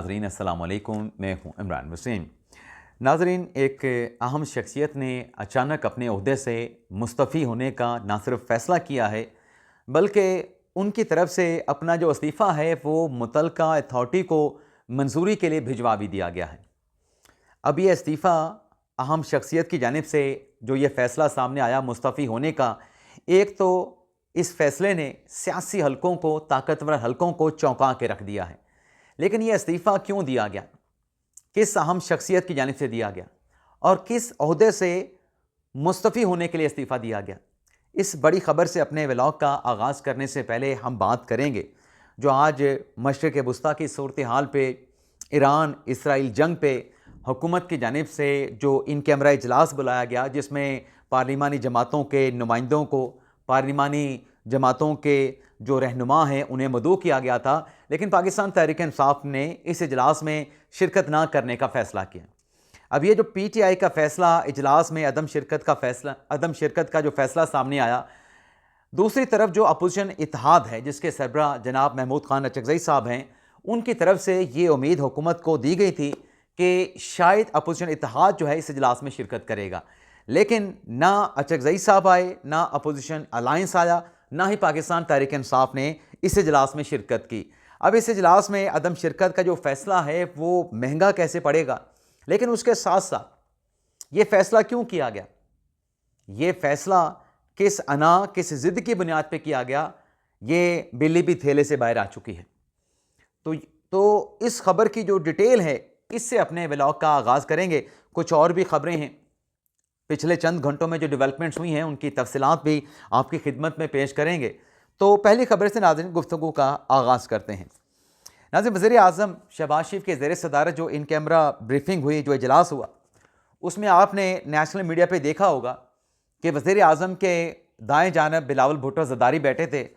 नाज़रीन अस्सलाम वालेकुम, मैं हूं इमरान वसीम। नाज़रीन, एक अहम शख्सियत ने अचानक अपने ओहदे से मुस्तफ़ी होने का ना सिर्फ फ़ैसला किया है, बल्कि उनकी तरफ से अपना जो इस्तीफ़ा है वो मुतल्लिका अथॉरिटी को मंजूरी के लिए भिजवा भी दिया गया है। अब ये इस्तीफ़ा अहम शख्सियत की जानिब से जो ये फ़ैसला सामने आया मुस्तफ़ी होने का, एक तो इस फ़ैसले ने सियासी हलकों को, ताकतवर हलकों को चौंका के रख दिया है। लेकिन यह इस्तीफ़ा क्यों दिया गया, किस अहम शख्सियत की जानिब से दिया गया और किस ओहदे से मुस्तफ़ी होने के लिए इस्तीफ़ा दिया गया, इस बड़ी ख़बर से अपने व्लॉग का आगाज़ करने से पहले हम बात करेंगे जो आज मशरिक़ वुस्ता की सूरत हाल पे, ईरान इसराइल जंग पे हुकूमत की जानिब से जो इन कैमरा इजलास बुलाया गया, जिसमें पार्लिमानी जमातों के नुमाइंदों को, पार्लिमानी जमातों के जो रहनुमा हैं उन्हें मदऊ किया गया था, लेकिन पाकिस्तान तहरीक इंसाफ ने इस इजलास में शिरकत ना करने का फ़ैसला किया। अब ये जो PTI का फ़ैसला, इजलास में अदम शिरकत का जो फ़ैसला सामने आया, दूसरी तरफ जो अपोजिशन इत्तेहाद है जिसके सरबराह जनाब महमूद खान अचकज़ई साहब हैं, उनकी तरफ से ये उम्मीद हुकूमत को दी गई थी कि शायद अपोजिशन इत्तेहाद जो है इस इजलास में शिरकत करेगा, लेकिन ना अचकज़ई साहब आए, ना अपोजिशन अलायंस आया, ना ही पाकिस्तान तहरीक इंसाफ ने इस इजलास में शिरकत की। अब इस इजलास में अदम शिरकत का जो फ़ैसला है वो महंगा कैसे पड़ेगा, लेकिन उसके साथ साथ ये फ़ैसला क्यों किया गया, ये फ़ैसला किस अना, किस ज़िद की बुनियाद पे किया गया, ये बिल्ली भी थैले से बाहर आ चुकी है। तो इस खबर की जो डिटेल है, इससे अपने व्लॉग का आगाज़ करेंगे। कुछ और भी खबरें हैं, पिछले चंद घंटों में जो डेवलपमेंट्स हुई हैं उनकी तफसीलात भी आपकी खिदमत में पेश करेंगे। तो पहली खबर से नाज़रीन गुफ्तगू का आगाज़ करते हैं। नाज़रीन, वज़ीर आज़म शहबाज शरीफ के ज़ेर सदारत जो इन कैमरा ब्रीफिंग हुई, जो इजलास हुआ, उसमें आपने नेशनल मीडिया पे देखा होगा कि वज़ीर आज़म के दाएँ जानब बिलावल भुट्टो ज़रदारी बैठे थे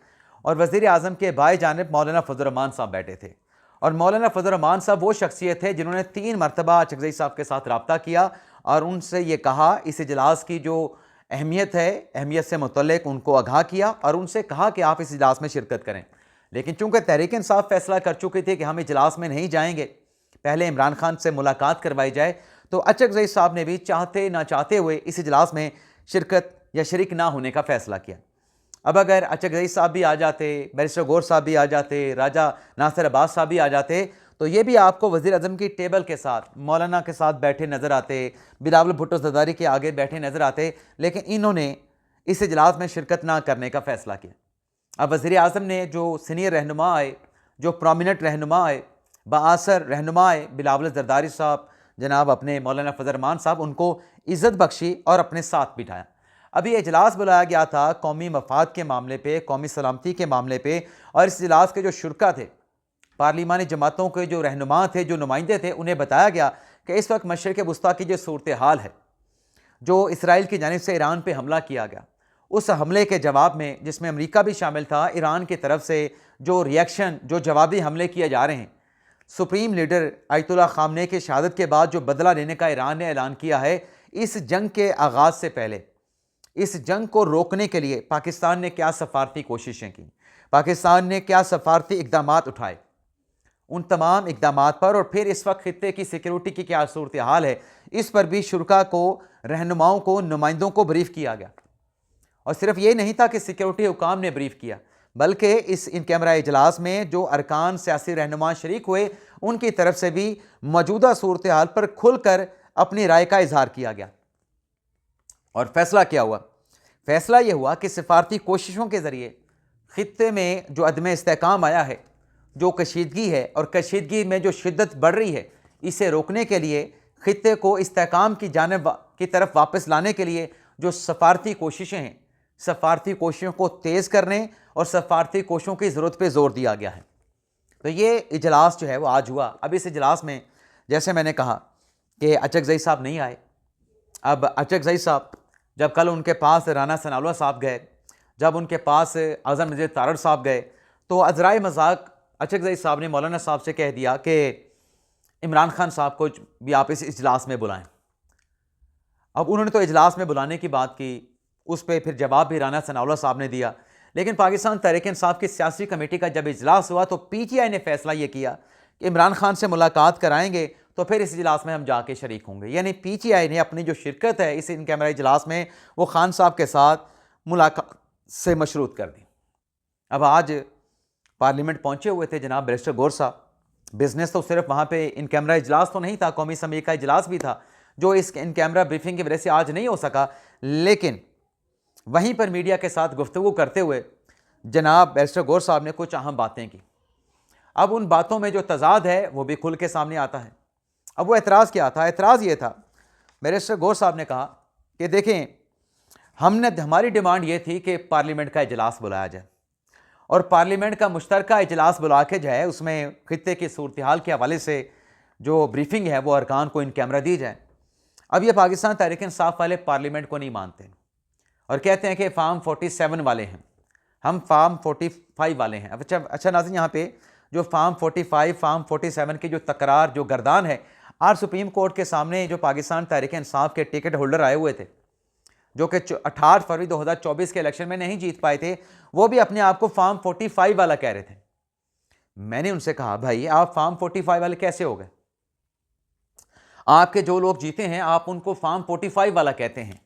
और वज़ीर आज़म के बाएँ जानब मौलाना फजल रहमान साहब बैठे थे। और मौलाना फजल रहमान साहब वो शख्सियत है जिन्होंने 3 मरतबा अचकज़ई साहब के साथ रब्ता किया और उनसे ये कहा, इस इजलास की जो अहमियत है, अहमियत से मुतल्लिक उनको आगाह किया और उनसे कहा कि आप इस इजलास में शिरकत करें। लेकिन चूंकि तहरीक इंसाफ फैसला कर चुके थे कि हम इजलास में नहीं जाएंगे, पहले इमरान खान से मुलाकात करवाई जाए, तो अचकज़ई साहब ने भी चाहते ना चाहते हुए इस इजलास में शिरकत या शरीक ना होने का फैसला किया। अब अगर अचकज़ई साहब भी आ जाते, बैरिस्टर गौर साहब भी आ जाते, राजा नासिर अब्बास साहब भी आ जाते, तो ये भी आपको वज़ीर आज़म की टेबल के साथ, मौलाना के साथ बैठे नज़र आते, बिलावल भुट्टो ज़रदारी के आगे बैठे नज़र आते, लेकिन इन्होंने इस इजलास में शिरकत ना करने का फ़ैसला किया। अब वज़ीर आज़म ने जो सीनियर रहनुमा आए, जो प्रोमिनेंट रहनुमा आए, बाअसर रहनुमा आए, बिलावल ज़रदारी साहब, जनाब अपने मौलाना फजल रहमान साहब, उनको इज़्ज़त बख्शी और अपने साथ बिठाया। अभी इजलास बुलाया गया था कौमी मफाद के मामले पे, कौमी सलामती के मामले पे, और इस इजलास के जो शुरका थे, पार्लिमानी जमातों के जो रहनुमा थे, जो नुमाइंदे थे, उन्हें बताया गया कि इस वक्त मशरिक़ वुस्ता की जो सूरत हाल है, जो इसराइल की जानिब से ईरान पे हमला किया गया, उस हमले के जवाब में, जिसमें अमेरिका भी शामिल था, ईरान की तरफ से जो रिएक्शन, जो जवाबी हमले किए जा रहे हैं, सुप्रीम लीडर आयतुल्लाह ख़ामनेई की शहादत के बाद जो बदला लेने का ईरान ने ऐलान किया है, इस जंग के आगाज़ से पहले इस जंग को रोकने के लिए पाकिस्तान ने क्या सफारती कोशिशें की, पाकिस्तान ने क्या सफारती इक़दामात उठाए, उन तमाम इक़दामात पर, और फिर इस वक्त खित्ते की सिक्योरिटी की क्या सूरत हाल है, इस पर भी शुरका को, रहनुमाओं को, नुमाइंदों को ब्रीफ किया गया। और सिर्फ ये नहीं था कि सिक्योरिटी हुकाम ने ब्रीफ किया, बल्कि इस इन कैमरा इजलास में जो अरकान सियासी रहनुमा शरीक हुए, उनकी तरफ से भी मौजूदा सूरत हाल पर खुलकर अपनी राय का इजहार किया गया। और फैसला क्या हुआ? फैसला यह हुआ कि सिफारती कोशिशों के ज़रिए खित्ते में जो अदम इस्तेहकाम आया है, जो कशीदगी है, और कशीदगी में जो शिद्दत बढ़ रही है, इसे रोकने के लिए, खित्ते को इस्तेहकाम की जानिब की तरफ वापस लाने के लिए जो सफारती कोशिशें हैं, सफारती कोशिशों को तेज़ करने और सफारती कोशिशों की ज़रूरत पर जोर दिया गया है। तो ये इजलास जो है वो आज हुआ। अब इस इजलास में जैसे मैंने कहा कि अचकज़ई साहब नहीं आए। अब अचकज़ई साहब जब कल उनके पास राना सनाउल्लाह साहब गए, जब उनके पास आज़म नज़ीर तारड़ साहब गए, तो अज़राए मजाक अचकज़ई साहब ने मौलाना साहब से कह दिया कि इमरान खान साहब को भी आप इस इजलास में बुलाएं। अब उन्होंने तो इजलास में बुलाने की बात की, उस पर फिर जवाब भी राना सनाउल्लाह साहब ने दिया, लेकिन पाकिस्तान तहरीक इंसाफ की सियासी कमेटी का जब इजलास हुआ तो PTI ने फैसला ये किया कि इमरान खान से मुलाकात कराएंगे तो फिर इस इजलास में हम जाके शरीक होंगे। यानी PTI ने अपनी जो शिरकत है इस इन कैमरा इजलास में वो खान साहब के साथ मुलाकात से मशरूत कर दी। अब आज पार्लियामेंट पहुंचे हुए थे जनाब बैरिस्टर गौर साहब। बिजनेस तो सिर्फ वहाँ पे इन कैमरा इजलास तो नहीं था, कौमी असम्बली का इजलास भी था जो इस इन कैमरा ब्रीफिंग की वजह से आज नहीं हो सका। लेकिन वहीं पर मीडिया के साथ गुफ्तगू करते हुए जनाब बैरिस्टर गौर साहब ने कुछ अहम बातें की। अब उन बातों में जो तजाद है वो भी खुल के सामने आता है। अब वो एतराज़ क्या था? एतराज़ ये था, बैरिस्टर गौर साहब ने कहा कि देखें, हमारी डिमांड ये थी कि पार्लियामेंट का इजलास बुलाया जाए और पार्लियामेंट का मुश्तरका इजलास बुला के जो है उसमें खित्ते की सूरत हाल के हवाले से जो ब्रीफिंग है वो अरकान को इन कैमरा दी जाए। अब ये पाकिस्तान तहरीक इंसाफ वाले पार्लियामेंट को नहीं मानते और कहते हैं कि फार्म 47 वाले हैं, हम फार्म 45 वाले हैं। अच्छा नाज़रीन, यहाँ पे जो फार्म 45, फार्म 47 की जो तकरार, जो गर्दान है, आज सुप्रीम कोर्ट के सामने जो पाकिस्तान तहरीक इंसाफ के टिकट होल्डर आए हुए थे जो कि 18 फरवरी 2024 के इलेक्शन में नहीं जीत पाए थे, वो भी अपने आप को फार्म 45 वाला कह रहे थे। मैंने उनसे कहा, भाई आप फार्म 45 वाले कैसे हो गए? आपके जो लोग जीते हैं आप उनको फार्म 45 वाला कहते हैं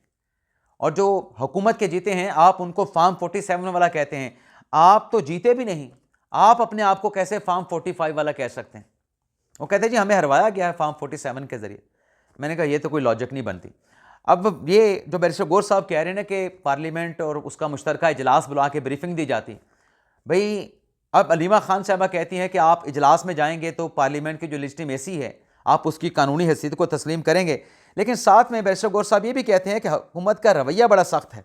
और जो हुकूमत के जीते हैं आप उनको फार्म 47 वाला कहते हैं। आप तो जीते भी नहीं, आप अपने आप को कैसे फार्म 45 वाला कह सकते हैं? वो कहते जी हमें हरवाया गया है फार्म 47 के जरिए। मैंने कहा ये तो कोई लॉजिक नहीं बनती। अब ये जो बैरिस्टर गौर साहब कह रहे हैं ना कि पार्लियामेंट और उसका मुश्तरका इजलास बुला के ब्रीफिंग दी जाती, भाई अब अलीमा खान साहबा कहती हैं कि आप इजलास में जाएंगे तो पार्लियामेंट की जो लेजिटिमेसी है आप उसकी कानूनी हैसियत को तस्लीम करेंगे। लेकिन साथ में बैरिस्टर गौर साहब ये भी कहते हैं कि हुकूमत का रवैया बड़ा सख्त है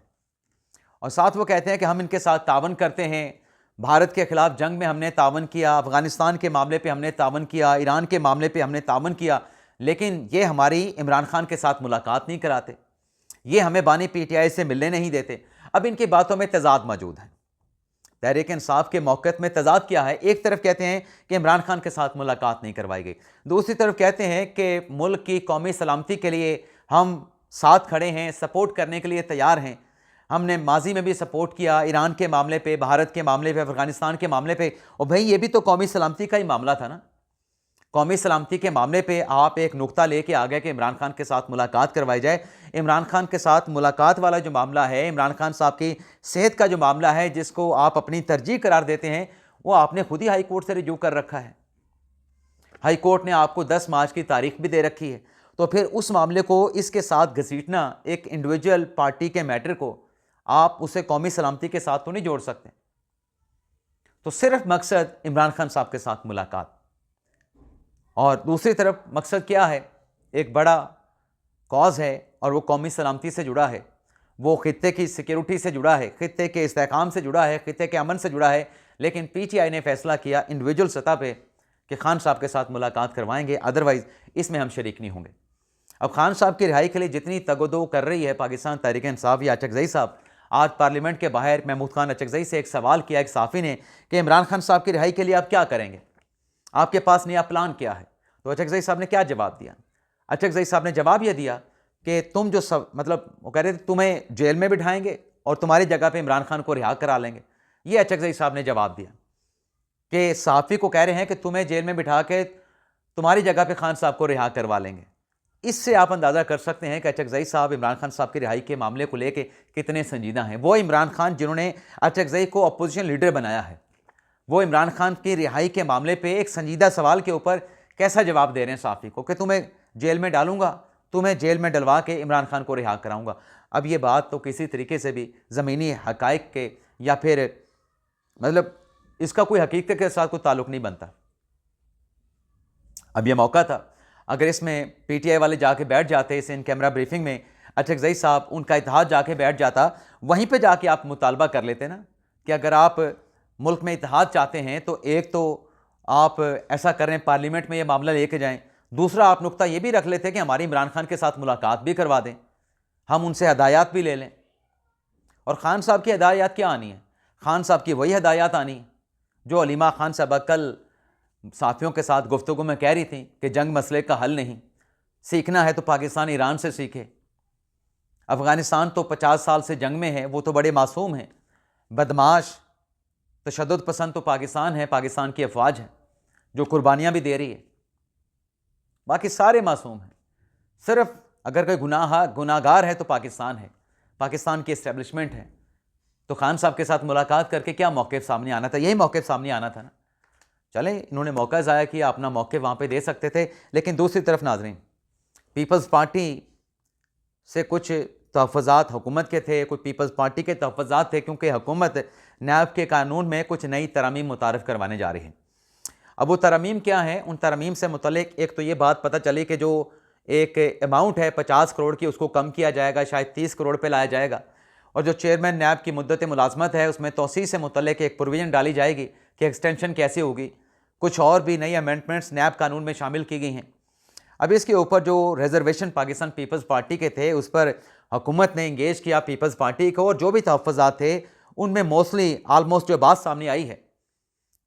और साथ वो कहते हैं कि हम इनके साथ तावन करते हैं, भारत के खिलाफ जंग में हमने तावन किया, अफगानिस्तान के मामले पे हमने तावन किया, ईरान के मामले पे हमने तावन किया, लेकिन ये हमारी इमरान खान के साथ मुलाकात नहीं कराते, ये हमें बानी PTI से मिलने नहीं देते। अब इनकी बातों में तजाद मौजूद है। तहरीक इंसाफ के मौक़िफ़ में तजाद क्या है? एक तरफ कहते हैं कि इमरान खान के साथ मुलाकात नहीं करवाई गई, दूसरी तरफ कहते हैं कि मुल्क की कौमी सलामती के लिए हम साथ खड़े हैं, सपोर्ट करने के लिए तैयार हैं। हमने माजी में भी सपोर्ट किया ईरान के मामले पे, भारत के मामले पे, अफगानिस्तान के मामले पे। और भाई ये भी तो कौमी सलामती का ही मामला था ना। कौमी सलामती के मामले पे आप एक नुक्ता लेके आ गए कि इमरान खान के साथ मुलाकात करवाई जाए। इमरान खान के साथ मुलाकात वाला जो मामला है, इमरान खान साहब की सेहत का जो मामला है जिसको आप अपनी तरजीह करार देते हैं, वो आपने खुद ही हाई कोर्ट से रिज्यू कर रखा है। हाई कोर्ट ने आपको 10 मार्च की तारीख भी दे रखी है। तो फिर उस मामले को इसके साथ घसीटना, एक इंडिविजुअल पार्टी के मैटर को आप उसे कौमी सलामती के साथ तो नहीं जोड़ सकते। तो सिर्फ मकसद इमरान खान साहब के साथ मुलाकात, और दूसरी तरफ मकसद क्या है? एक बड़ा कॉज है और वो कौमी सलामती से जुड़ा है, वो खित्ते की सिक्योरिटी से जुड़ा है, खित्ते के इस्तेहकाम से जुड़ा है, खित्ते के अमन से जुड़ा है। लेकिन PTI ने फैसला किया इंडिविजुअल सतह पे कि खान साहब के साथ मुलाकात करवाएंगे, अदरवाइज़ इसमें हम शरीक नहीं होंगे। अब खान साहब की रिहाई के लिए जितनी तगोदो कर रही है पाकिस्तान तहरीक इंसाफ या अचकज़ई साहब, आज पार्लियामेंट के बाहर महमूद खान अचकज़ई से एक सवाल किया एक साफ़ी ने कि इमरान खान साहब की रिहाई के लिए आप क्या करेंगे, आपके पास नया प्लान क्या है? तो अचकज़ई साहब ने क्या जवाब दिया? अचकज़ई साहब ने जवाब यह दिया कि तुम जो मतलब वो कह रहे थे तुम्हें जेल में बिठाएंगे और तुम्हारी जगह पे इमरान खान को रिहा करा लेंगे। ये अचकज़ई साहब ने जवाब दिया कि साफ़ी को कह रहे हैं कि तुम्हें जेल में बिठा के तुम्हारी जगह पे खान साहब को रिहा करवा लेंगे। इससे आप अंदाज़ा कर सकते हैं कि अचकज़ई साहब इमरान खान साहब की रिहाई के मामले को लेकर कितने संजीदा हैं। वो इमरान खान जिन्होंने अचकज़ई को अपोजिशन लीडर बनाया है, वो इमरान खान की रिहाई के मामले पर एक संजीदा सवाल के ऊपर कैसा जवाब दे रहे हैं साफ़ी को कि तुम्हें जेल में डालूंगा, तुम्हें जेल में डलवा के इमरान खान को रिहा कराऊंगा। अब ये बात तो किसी तरीके से भी ज़मीनी हक़ाइक़ के या फिर मतलब इसका कोई हकीकत के साथ कोई ताल्लुक़ नहीं बनता। अब ये मौका था, अगर इसमें PTI वाले जाके बैठ जाते इस इन कैमरा ब्रीफिंग में, अचकज़ई साहब उनका इत्तेहाद जाके बैठ जाता, वहीं पे जाके आप मुतालबा कर लेते ना कि अगर आप मुल्क में इत्तेहाद चाहते हैं तो एक तो आप ऐसा करें पार्लियामेंट में ये मामला लेके जाएं, दूसरा आप नुक्ता ये भी रख लेते कि हमारी इमरान खान के साथ मुलाकात भी करवा दें, हम उनसे हदायत भी ले लें। और ख़ान साहब की हदायत क्या आनी है? ख़ान साहब की वही हदायत आनी है जो अलीमा खान साहबा कल साथियों के साथ गुफ्तगू में कह रही थी कि जंग मसले का हल नहीं, सीखना है तो पाकिस्तान ईरान से सीखे। अफ़गानिस्तान तो 50 साल से जंग में है, वो तो बड़े मासूम हैं। बदमाश तशद्दुद पसंद तो पाकिस्तान है, पाकिस्तान की अफवाज है। जो कुर्बानियां भी दे रही है, बाकी सारे मासूम हैं। सिर्फ अगर कोई गुनाहगार है तो पाकिस्तान है, पाकिस्तान की इस्टेब्लिशमेंट है। तो खान साहब के साथ मुलाकात करके क्या मौक़िफ़ सामने आना था? यही मौक़िफ़ सामने आना था ना। चलें, इन्होंने मौका ज़ाया किया, अपना मौक़िफ़ वहाँ पे दे सकते थे। लेकिन दूसरी तरफ नाज़रीन, पीपल्स पार्टी से कुछ तहफ़्फ़ुज़ात हुकूमत के थे, कुछ पीपल्स पार्टी के तहफ़्फ़ुज़ात थे, क्योंकि हुकूमत नैब के कानून में कुछ नई तरमीम मुतारिफ़ करवाने जा रही है। अब वो तरमीम क्या है? उन तरमीम से मुतल्लिक़ एक तो ये बात पता चली कि जो एक अमाउंट है 50 करोड़ की, उसको कम किया जाएगा, शायद 30 करोड़ पे लाया जाएगा। और जो चेयरमैन नैब की मुद्दत मुलाज़मत है, उसमें तौसीह से मुतल्लिक़ एक प्रोविज़न डाली जाएगी कि एक्सटेंशन कैसे होगी। कुछ और भी नई अमेंडमेंट्स नैब कानून में शामिल की गई हैं। अब इसके ऊपर जो रिजर्वेशन पाकिस्तान पीपल्स पार्टी के थे, उस पर हुकूमत ने इंगेज किया पीपल्स पार्टी को, और जो भी तहफ़्फ़ुज़ात थे उनमें मोस्टली ऑलमोस्ट जो बात सामने आई है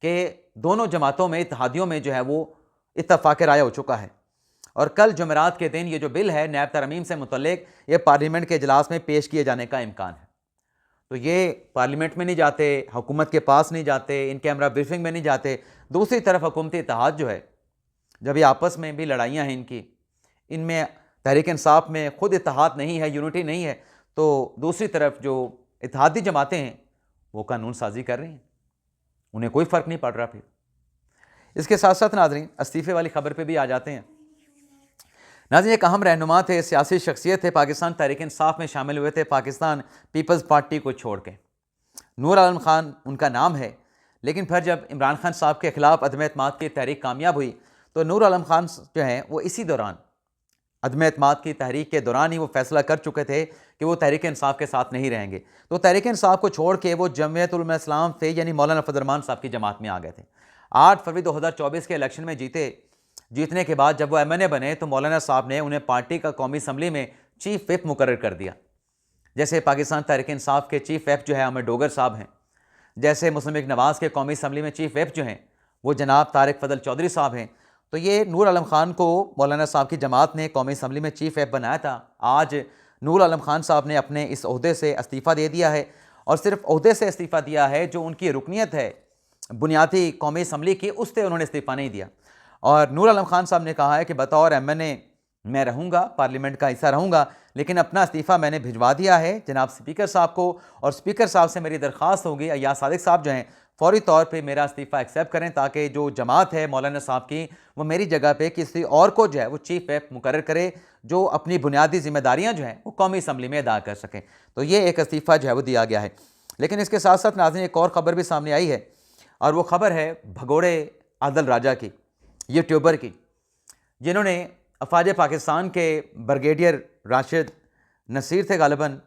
कि दोनों जमातों में, इत्तेहादियों में जो है वो इत्तफ़ाक़ राय हो चुका है। और कल जुमेरात के दिन ये जो बिल है नैब तरमीम से मुतल्लिक़, ये पार्लियामेंट के इजलास में पेश किए जाने का इम्कान है। तो ये पार्लियामेंट में नहीं जाते, हुकूमत के पास नहीं जाते, इन कैमरा ब्रीफिंग में नहीं जाते। दूसरी तरफ हुकूमती इत्तेहाद जो है, जब ये आपस में भी लड़ाइयाँ हैं इनकी, इनमें तहरीक इंसाफ में खुद इत्तेहाद नहीं है, यूनिटी नहीं है, तो दूसरी तरफ जो इत्तेहादी जमातें हैं वो कानून साजी कर रही हैं, उन्हें कोई फ़र्क नहीं पड़ रहा। फिर इसके साथ साथ नाज़रीन, इस्तीफ़े वाली खबर पे भी आ जाते हैं। नाज़रीन, एक अहम रहनुमा थे, सियासी शख्सियत थे, पाकिस्तान तहरीक इंसाफ में शामिल हुए थे पाकिस्तान पीपल्स पार्टी को छोड़ के। नूर आलम खान उनका नाम है, लेकिन फिर जब इमरान खान साहब के ख़िलाफ़ अदम एतमाद की तहरीक कामयाब हुई, तो नूर आलम खान जो हैं वो इसी दौरान, अदम एतमाद की तहरीक के दौरान ही वो फैसला कर चुके थे कि वो तहरीक इंसाफ के साथ नहीं रहेंगे। तो तहरीक इंसाफ को छोड़ के वो जमीयत उलमा इस्लाम थे, यानी मौलाना फजल रहमान साहब की जमात में आ गए थे। 8 फरवरी 2024 के इलेक्शन में जीतने के बाद जब वो MNA बने, तो मौलाना साहब ने उन्हें पार्टी का कौमी असम्बली में चीफ व्हिप मुकर्रर कर दिया। जैसे पाकिस्तान तहरीक इंसाफ के चीफ व्हिप जो है अहमद डोगर साहब हैं, जैसे मुस्लिम लीग नवाज़ के कौमी असम्बली में चीफ व्हिप जो हैं वो जनाब तारिक फजल चौधरी साहब हैं। तो ये नूर आलम खान को मौलाना साहब की जमात ने कौमी असम्बली में चीफ व्हिप बनाया था। आज नूर आलम खान साहब ने अपने इस ओहदे से इस्तीफ़ा दे दिया है, और सिर्फ ओहदे से इस्तीफ़ा दिया है, जो उनकी रुकनीत है बुनियादी कौमी असम्बली की, उससे उन्होंने इस्तीफ़ा नहीं दिया। और नूर आलम खान साहब ने कहा है कि बतौर MNA मैं रहूँगा, पार्लियामेंट का हिस्सा रहूँगा, लेकिन अपना इस्तीफ़ा मैंने भिजवा दिया है जनाब स्पीकर साहब को, और स्पीकर साहब से मेरी दरख्वास्त होगी, अय्याज सादिक साहब जो हैं फौरी तौर पे मेरा इस्तीफ़ा एक्सेप्ट करें, ताकि जो जमात है मौलाना साहब की, वो मेरी जगह पे किसी और को जो है वो चीफ व्हिप मुकर्रर करे, जो अपनी बुनियादी जिम्मेदारियाँ जो हैं वो कौमी असम्बली में अदा कर सकें। तो ये एक इस्तीफ़ा जो है वो दिया गया है। लेकिन इसके साथ साथ नाज़रीन, एक और ख़बर भी सामने आई है, और वो ख़बर है भगोड़े आदिल राजा की, यूट्यूबर की, जिन्होंने अफवाज पाकिस्तान के ब्रिगेडियर राशिद नसीर थे गालिबन,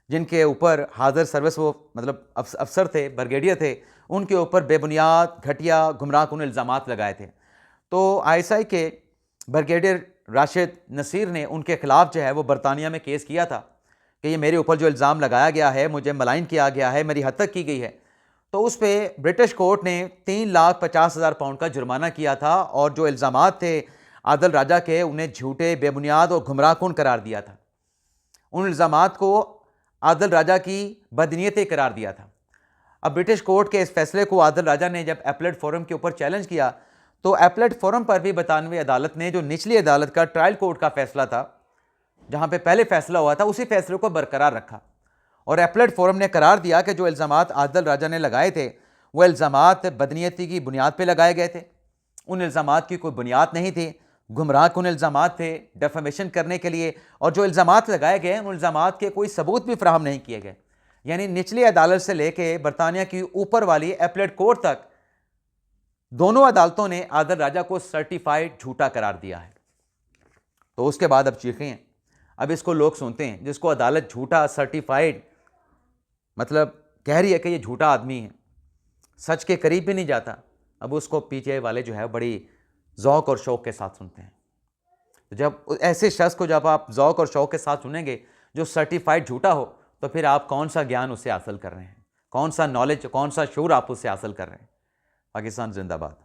जिनके ऊपर हाज़िर सर्विस वो मतलब अफसर थे, ब्रिगेडियर थे, उनके ऊपर बेबुनियाद, घटिया, गुमराहकुन इल्ज़ामात लगाए थे। तो ISI के ब्रिगेडियर राशिद नसीर ने उनके ख़िलाफ़ जो है वो बरतानिया में केस किया था कि ये मेरे ऊपर जो इल्ज़ाम लगाया गया है, मुझे मलाइन किया गया है, मेरी हद तक की गई है। तो उस पर ब्रिटिश कोर्ट ने 3,50,000 पाउंड का जुर्माना किया था, और जो इल्ज़ामात थे आदिल राजा के, उन्हें झूठे, बेबुनियाद और गुमराहकुन करार दिया था। उन इल्ज़ामात को आदिल राजा की बदनीयती करार दिया था। अब ब्रिटिश कोर्ट के इस फैसले को आदिल राजा ने जब एपलेट फोरम के ऊपर चैलेंज किया, तो एपलेट फोरम पर भी 92वीं अदालत ने, जो निचली अदालत का ट्रायल कोर्ट का फैसला था, जहाँ पे पहले फैसला हुआ था, उसी फैसले को बरकरार रखा, और एपलेट फोरम ने करार दिया कि जो इल्ज़ामात आदिल राजा ने लगाए थे वो इल्ज़ामात बदनीयती की बुनियाद पे लगाए गए थे। उन इल्ज़ामात की कोई बुनियाद नहीं थी, गुमराहकुन इल्ज़ामात थे डेफेमेशन करने के लिए, और जो इल्ज़ामात लगाए गए उन इल्ज़ामात के कोई सबूत भी फराहम नहीं किए गए। यानी निचली अदालत से लेके बरतानिया की ऊपर वाली एपलेट कोर्ट तक, दोनों अदालतों ने आदिल राजा को सर्टिफाइड झूठा करार दिया है। तो उसके बाद अब चीखें हैं, अब इसको लोग सुनते हैं, जिसको अदालत झूठा सर्टिफाइड मतलब कह रही है कि ये झूठा आदमी है, सच के करीब भी नहीं जाता, अब उसको PTI वाले जो है बड़ी ज़ौक़ और शौक़ के साथ सुनते हैं। तो जब ऐसे शख्स को जब आप ज़ौक़ और शौक़ के साथ सुनेंगे जो सर्टिफाइड झूठा हो, तो फिर आप कौन सा ज्ञान उससे हासिल कर रहे हैं, कौन सा नॉलेज, कौन सा शूर आप उससे हासिल कर रहे हैं। पाकिस्तान जिंदाबाद।